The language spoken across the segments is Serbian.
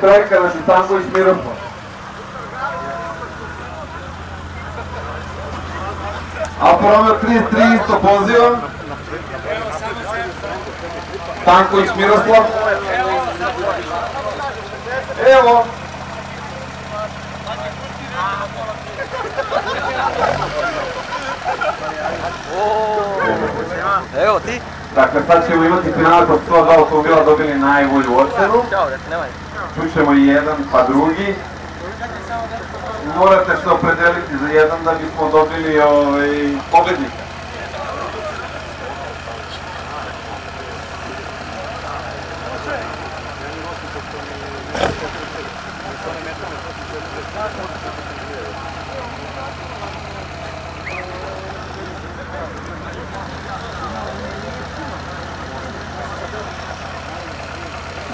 trojka, znači Stanković Miroslav. Alfa Romeo 33 isto pozivam. Stanković Miroslav. Evo. Evo ti. Dakle, sad ćemo imati finale kod 102 automobila dobili najbolju ocenu. Čućemo i jedan pa drugi. Morate se opredeliti za jedan da bismo dobili pobednika.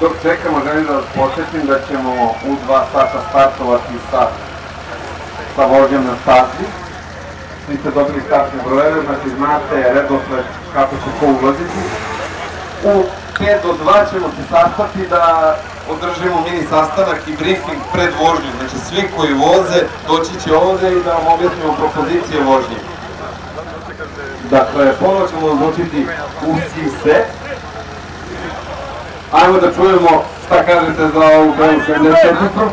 Dok čekamo, želim da vas podsjetim da ćemo u 2 sata startovati sa vožnjom na stazi. Svi ste dobili startne brojeve, znači znate redosled kako će ko ulaziti. U 5 do 2 ćemo se sastati da održimo mini sastanak i briefing pred vožnju. Znači svi koji voze doći će ovde i da vam objasnimo propozicije vožnje. Dakle, ponovno ćemo odlučiti u sise. Ajmo da čujemo šta kažete za ovu belu 74-u.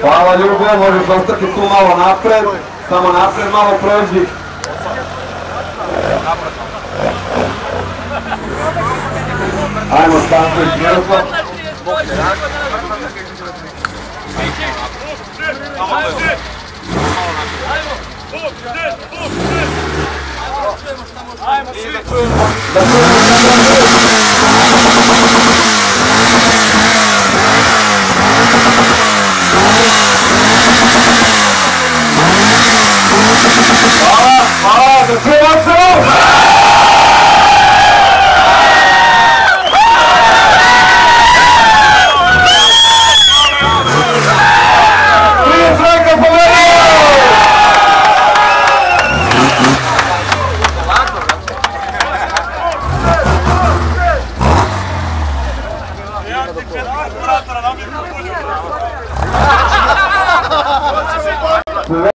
Hvala Ljube, možeš ostati tu malo napred, samo napred malo prođi. Ajmo Stanković Miroslav. Ajmo svi.